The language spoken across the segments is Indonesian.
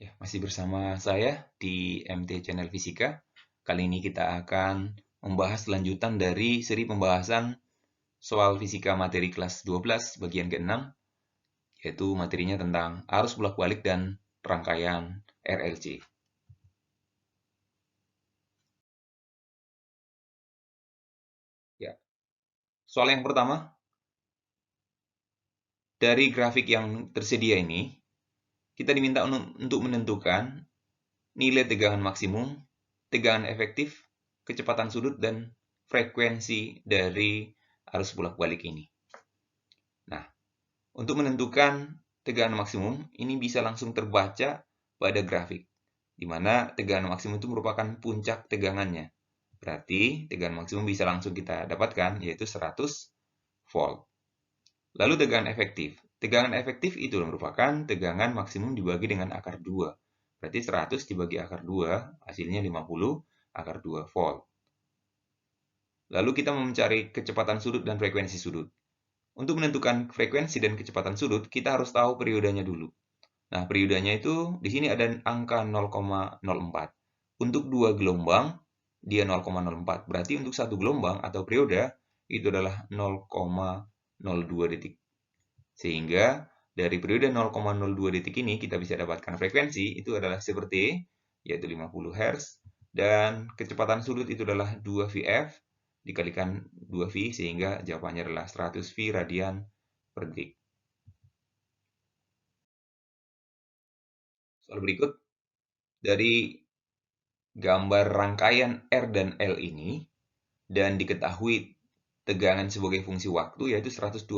Ya, masih bersama saya di MT Channel Fisika. Kali ini kita akan membahas lanjutan dari seri pembahasan soal fisika materi kelas 12 bagian ke-6, yaitu materinya tentang arus bolak-balik dan rangkaian RLC. Ya, soal yang pertama, dari grafik yang tersedia ini, kita diminta untuk menentukan nilai tegangan maksimum, tegangan efektif, kecepatan sudut, dan frekuensi dari arus bolak-balik ini. Nah, untuk menentukan tegangan maksimum, ini bisa langsung terbaca pada grafik, di mana tegangan maksimum itu merupakan puncak tegangannya. Berarti tegangan maksimum bisa langsung kita dapatkan, yaitu 100 volt. Lalu tegangan efektif. Tegangan efektif itu merupakan tegangan maksimum dibagi dengan akar 2. Berarti 100 dibagi akar 2, hasilnya 50 akar 2 volt. Lalu kita mau mencari kecepatan sudut dan frekuensi sudut. Untuk menentukan frekuensi dan kecepatan sudut, kita harus tahu periodenya dulu. Nah, periodenya itu di sini ada angka 0,04. Untuk dua gelombang, dia 0,04. Berarti untuk satu gelombang atau periode, itu adalah 0,02 detik. Sehingga dari periode 0,02 detik ini kita bisa dapatkan frekuensi itu adalah seperti, yaitu 50 Hz, dan kecepatan sudut itu adalah 2VF dikalikan 2V sehingga jawabannya adalah 100 V radian per detik. Soal berikut, dari gambar rangkaian R dan L ini, dan diketahui tegangan sebagai fungsi waktu yaitu 125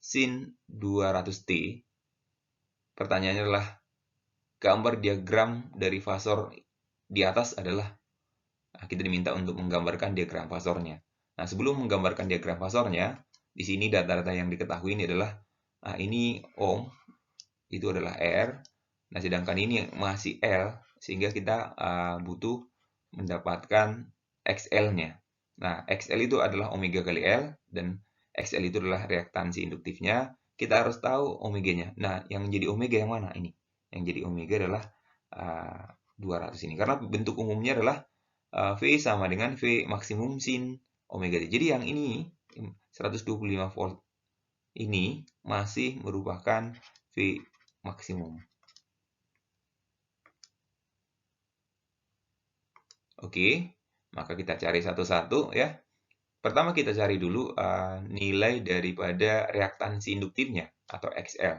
sin 200T, pertanyaannya adalah gambar diagram dari fasor di atas adalah, kita diminta untuk menggambarkan diagram fasornya. Nah, sebelum menggambarkan diagram fasornya, di sini data-data yang diketahui ini adalah, ini ohm, itu adalah R. Nah, sedangkan ini masih L, sehingga kita butuh mendapatkan XL-nya. Nah, XL itu adalah omega kali L, dan XL itu adalah reaktansi induktifnya. Kita harus tahu omeganya. Nah, yang menjadi omega yang mana ini? Yang jadi omega adalah 200 ini. Karena bentuk umumnya adalah V sama dengan V maksimum sin omega T. Jadi yang ini 125 volt ini masih merupakan V maksimum. Oke, maka kita cari satu-satu ya. Pertama kita cari dulu nilai daripada reaktansi induktifnya atau XL.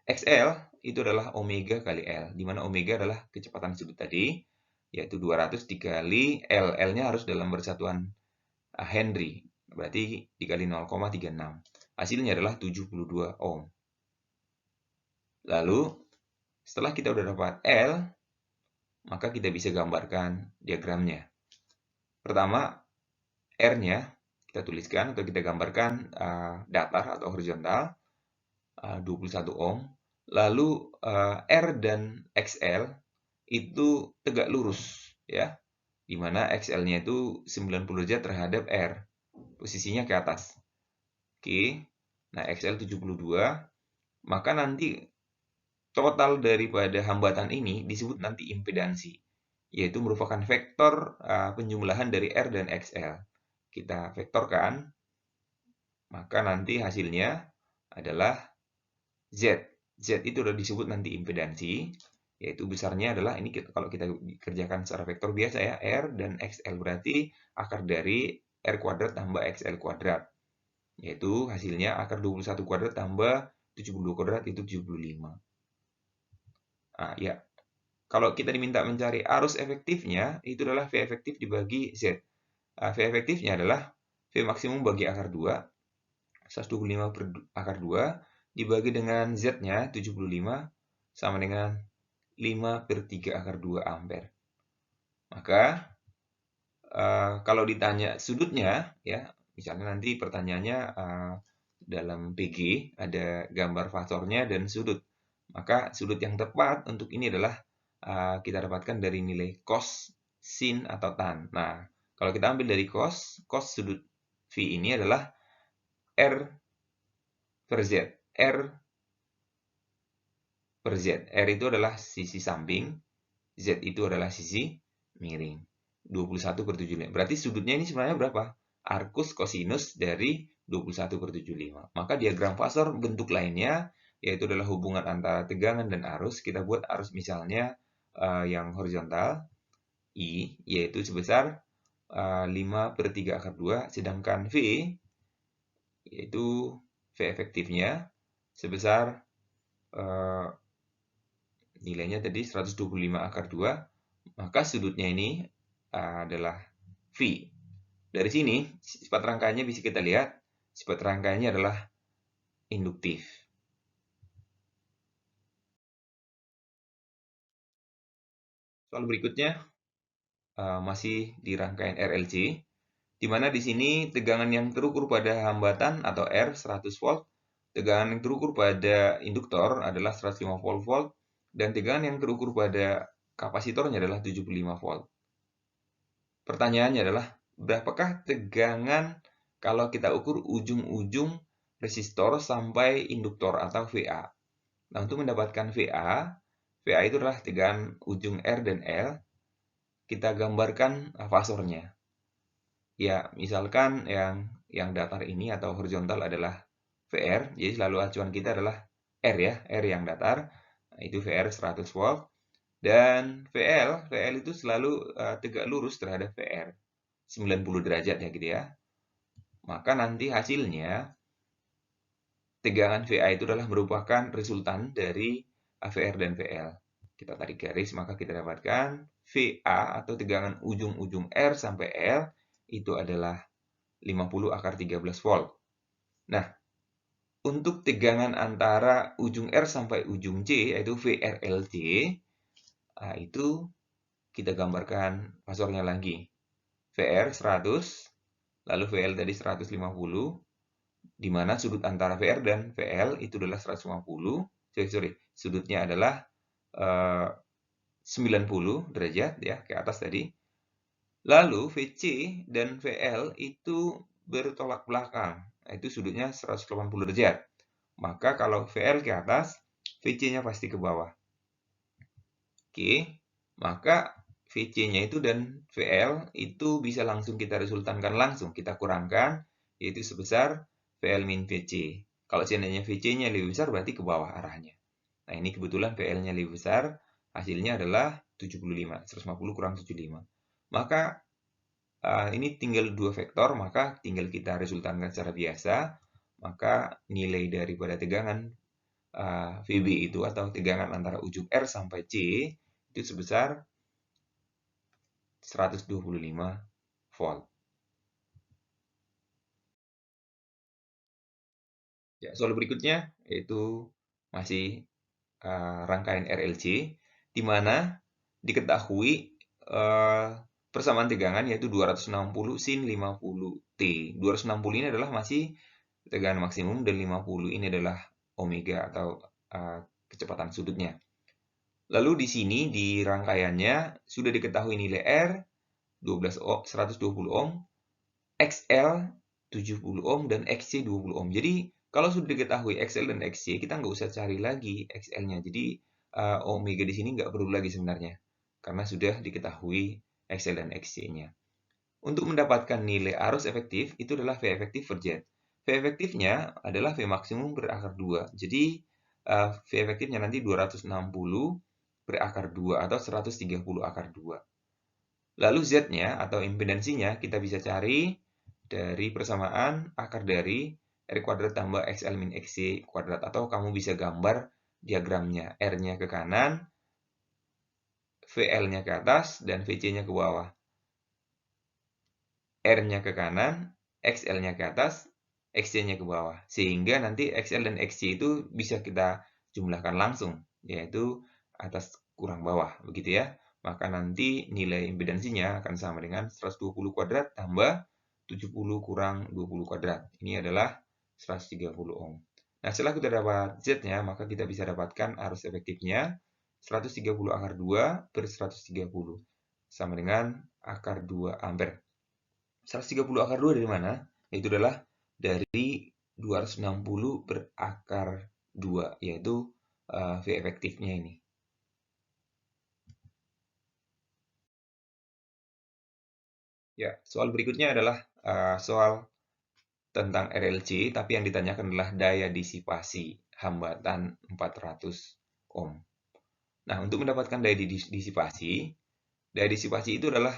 XL itu adalah omega kali L, di mana omega adalah kecepatan sudut tadi, yaitu 200 dikali L. L-nya harus dalam bersatuan Henry, berarti dikali 0,36. Hasilnya adalah 72 ohm. Lalu, setelah kita udah dapat L, maka kita bisa gambarkan diagramnya. Pertama, R-nya kita tuliskan atau kita gambarkan datar atau horizontal, 21 ohm. Lalu R dan XL itu tegak lurus, ya, di mana XL-nya itu 90 derajat terhadap R, posisinya ke atas. Oke, nah XL 72, maka nanti total daripada hambatan ini disebut nanti impedansi, yaitu merupakan vektor penjumlahan dari R dan XL. Kita vektorkan, maka nanti hasilnya adalah Z. Z itu sudah disebut nanti impedansi, yaitu besarnya adalah ini kalau kita kerjakan secara vektor biasa ya, R dan XL berarti akar dari R kuadrat tambah XL kuadrat, yaitu hasilnya akar 21 kuadrat tambah 72 kuadrat itu 75. Nah, ya, kalau kita diminta mencari arus efektifnya, itu adalah V efektif dibagi Z. V efektifnya adalah V maksimum bagi akar 2, 125 per akar 2, dibagi dengan Z-nya 75, sama dengan 5 per 3 akar 2 ampere. Maka, kalau ditanya sudutnya, ya, misalnya nanti pertanyaannya dalam PG, ada gambar fasornya dan sudut. Maka sudut yang tepat untuk ini adalah kita dapatkan dari nilai cos, sin, atau tan. Nah, kalau kita ambil dari cos sudut V ini adalah R per Z. R per Z. R itu adalah sisi samping, Z itu adalah sisi miring. 21/75. Berarti sudutnya ini sebenarnya berapa? Arcus cosinus dari 21/75. Maka diagram fasor bentuk lainnya, yaitu adalah hubungan antara tegangan dan arus. Kita buat arus misalnya yang horizontal, I, yaitu sebesar 5/3/2, sedangkan V, yaitu V efektifnya, sebesar nilainya tadi 125/2, maka sudutnya ini adalah V. Dari sini, sifat rangkaiannya bisa kita lihat, sifat rangkaiannya adalah induktif. Soal berikutnya masih di rangkaian RLC, di mana di sini tegangan yang terukur pada hambatan atau R 100 volt, tegangan yang terukur pada induktor adalah 150 volt, dan tegangan yang terukur pada kapasitornya adalah 75 volt. Pertanyaannya adalah, berapakah tegangan kalau kita ukur ujung-ujung resistor sampai induktor atau VA? Nah, untuk mendapatkan VA itu adalah tegangan ujung R dan L, kita gambarkan fasornya. Ya, misalkan yang datar ini atau horizontal adalah VR, jadi selalu acuan kita adalah R ya, R yang datar, itu VR 100 volt, dan VL itu selalu tegak lurus terhadap VR, 90 derajat ya gitu ya. Maka nanti hasilnya, tegangan VA itu adalah merupakan resultan dari VR dan VL. Kita tarik garis, maka kita dapatkan VA atau tegangan ujung-ujung R sampai L itu adalah 50/13 volt. Nah, untuk tegangan antara ujung R sampai ujung C, yaitu VRLC, itu kita gambarkan fasornya lagi. VR 100, lalu VL tadi 150, di mana sudut antara VR dan VL itu adalah 150, sudutnya adalah 90 derajat ya, ke atas tadi. Lalu VC dan VL itu bertolak belakang, itu sudutnya 180 derajat. Maka kalau VL ke atas, VC-nya pasti ke bawah. Oke, maka VC-nya itu dan VL itu bisa langsung kita resultankan langsung, kita kurangkan, yaitu sebesar VL min VC. Kalau seandainya VC-nya lebih besar, berarti ke bawah arahnya. Nah, ini kebetulan VL-nya lebih besar, hasilnya adalah 75, 150 kurang 75. Maka ini tinggal dua vektor, maka tinggal kita resultankan secara biasa, maka nilai daripada tegangan VB itu atau tegangan antara ujung R sampai C itu sebesar 125 volt. Ya, soal berikutnya yaitu masih rangkaian RLC, di mana diketahui persamaan tegangan yaitu 260 sin 50 T. 260 ini adalah masih tegangan maksimum dan 50 ini adalah omega atau kecepatan sudutnya. Lalu di sini di rangkaiannya sudah diketahui nilai R 120 ohm, XL 70 ohm, dan XC 20 ohm. Jadi kalau sudah diketahui XL dan XC, kita nggak usah cari lagi XL-nya. Jadi omega di sini nggak perlu lagi sebenarnya, karena sudah diketahui XL dan XC-nya. Untuk mendapatkan nilai arus efektif, itu adalah V efektif per Z. V efektifnya adalah V maksimum per akar 2. Jadi V efektifnya nanti 260 per akar 2 atau 130 akar 2. Lalu Z-nya atau impedansinya kita bisa cari dari persamaan akar dari R kuadrat tambah XL min XC kuadrat, atau kamu bisa gambar diagramnya, R-nya ke kanan, VL-nya ke atas, dan VC-nya ke bawah. R-nya ke kanan, XL-nya ke atas, XC-nya ke bawah. Sehingga nanti XL dan XC itu bisa kita jumlahkan langsung, yaitu atas kurang bawah, begitu ya. Maka nanti nilai impedansinya akan sama dengan 120 kuadrat tambah 70 kurang 20 kuadrat. Ini adalah 130 ohm. Nah, setelah kita dapat Z-nya, maka kita bisa dapatkan arus efektifnya 130 akar 2 per 130 sama dengan akar 2 ampere. 130 akar 2 dari mana? Itu adalah dari 260 per akar 2, yaitu V efektifnya ini. Ya, soal berikutnya adalah soal tentang RLC, tapi yang ditanyakan adalah daya disipasi hambatan 400 ohm. Nah, untuk mendapatkan daya disipasi itu adalah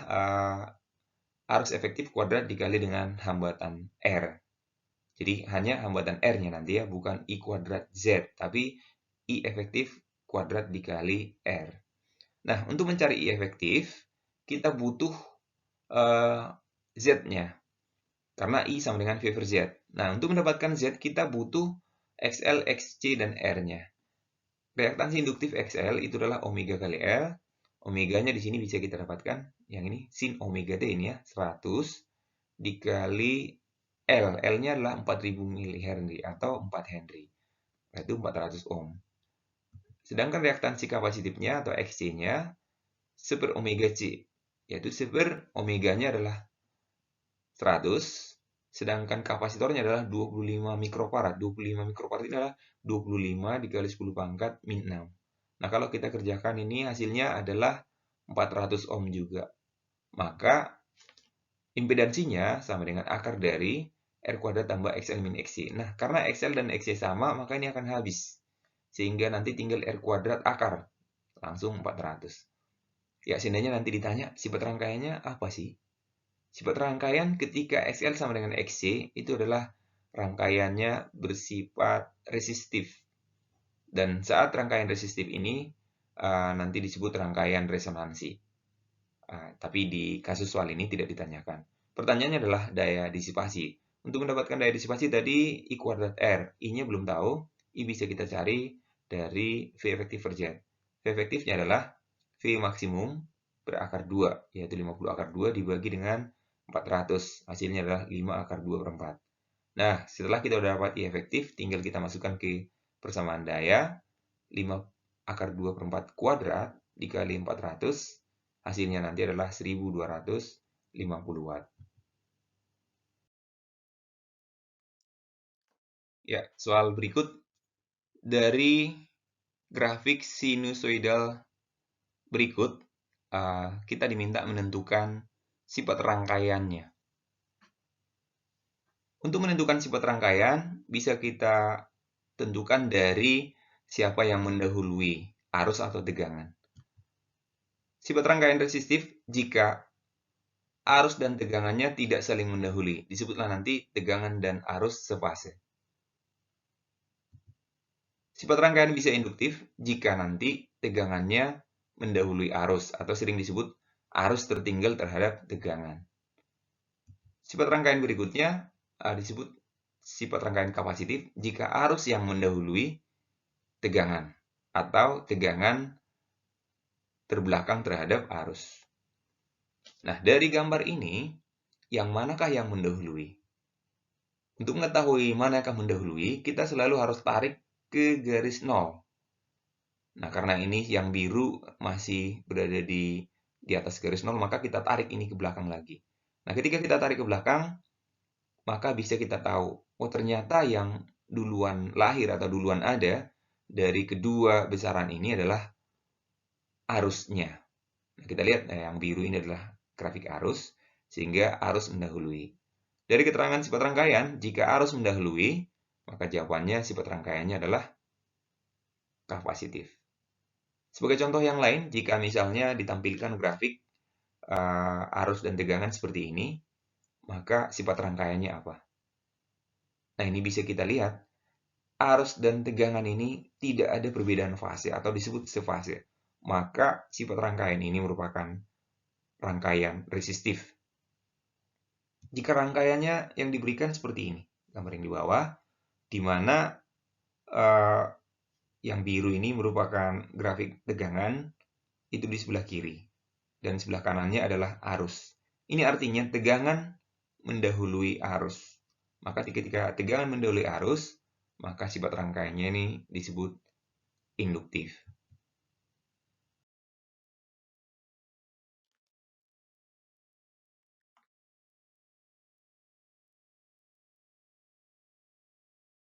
arus efektif kuadrat dikali dengan hambatan R. Jadi hanya hambatan R-nya nanti ya, bukan I kuadrat Z, tapi I efektif kuadrat dikali R. Nah, untuk mencari I efektif, kita butuh Z-nya. Karena I sama dengan V per Z. Nah, untuk mendapatkan Z, kita butuh XL, XC, dan R-nya. Reaktansi induktif XL itu adalah omega kali L. Omeganya di sini bisa kita dapatkan, yang ini, sin omega T ini ya, 100 dikali L. L-nya adalah 4000 mH atau 4 Henry. Itu 400 ohm. Sedangkan reaktansi kapasitifnya atau XC-nya, 1 per omega C. Yaitu 1 per omeganya adalah 100, sedangkan kapasitornya adalah 25 mikrofarad. 25 mikrofarad ini adalah 25 dikali 10 pangkat min 6. Nah, kalau kita kerjakan ini hasilnya adalah 400 ohm juga. Maka impedansinya sama dengan akar dari R kuadrat tambah XL min XC. Nah, karena XL dan XC sama, maka ini akan habis. Sehingga nanti tinggal R kuadrat akar. Langsung 400. Ya, seandainya nanti ditanya, sifat rangkaiannya apa sih? Sifat rangkaian ketika XL sama dengan XC itu adalah rangkaiannya bersifat resistif. Dan saat rangkaian resistif ini nanti disebut rangkaian resonansi. Tapi di kasus soal ini tidak ditanyakan. Pertanyaannya adalah daya disipasi. Untuk mendapatkan daya disipasi tadi I kuadrat R. I-nya belum tahu. I bisa kita cari dari V efektif per Z. V efektifnya adalah V maksimum berakar 2, yaitu 50 akar 2 dibagi dengan 400. Hasilnya adalah 5 akar 2 per 4. Nah, setelah kita sudah dapat I efektif, tinggal kita masukkan ke persamaan daya. 5 akar 2 per 4 kuadrat dikali 400. Hasilnya nanti adalah 1250 watt. Ya, soal berikut. Dari grafik sinusoidal berikut, kita diminta menentukan sifat rangkaiannya. Untuk menentukan sifat rangkaian, bisa kita tentukan dari siapa yang mendahului, arus atau tegangan. Sifat rangkaian resistif jika arus dan tegangannya tidak saling mendahului. Disebutlah nanti tegangan dan arus sefase. Sifat rangkaian bisa induktif jika nanti tegangannya mendahului arus atau sering disebut arus tertinggal terhadap tegangan. Sifat rangkaian berikutnya disebut sifat rangkaian kapasitif jika arus yang mendahului tegangan atau tegangan terbelakang terhadap arus. Nah, dari gambar ini, yang manakah yang mendahului? Untuk mengetahui manakah mendahului, kita selalu harus tarik ke garis 0. Nah, karena ini yang biru masih berada di atas garis 0, maka kita tarik ini ke belakang lagi. Nah, ketika kita tarik ke belakang, maka bisa kita tahu, oh ternyata yang duluan lahir atau duluan ada dari kedua besaran ini adalah arusnya. Nah, kita lihat yang biru ini adalah grafik arus, sehingga arus mendahului. Dari keterangan sifat rangkaian, jika arus mendahului, maka jawabannya sifat rangkaiannya adalah kapasitif. Sebagai contoh yang lain, jika misalnya ditampilkan grafik arus dan tegangan seperti ini, maka sifat rangkaiannya apa? Nah, ini bisa kita lihat, arus dan tegangan ini tidak ada perbedaan fase atau disebut sefase. Maka sifat rangkaian ini merupakan rangkaian resistif. Jika rangkaiannya yang diberikan seperti ini, gambar yang di bawah, di mana yang biru ini merupakan grafik tegangan, itu di sebelah kiri. Dan sebelah kanannya adalah arus. Ini artinya tegangan mendahului arus. Maka ketika tegangan mendahului arus, maka sifat rangkaiannya ini disebut induktif.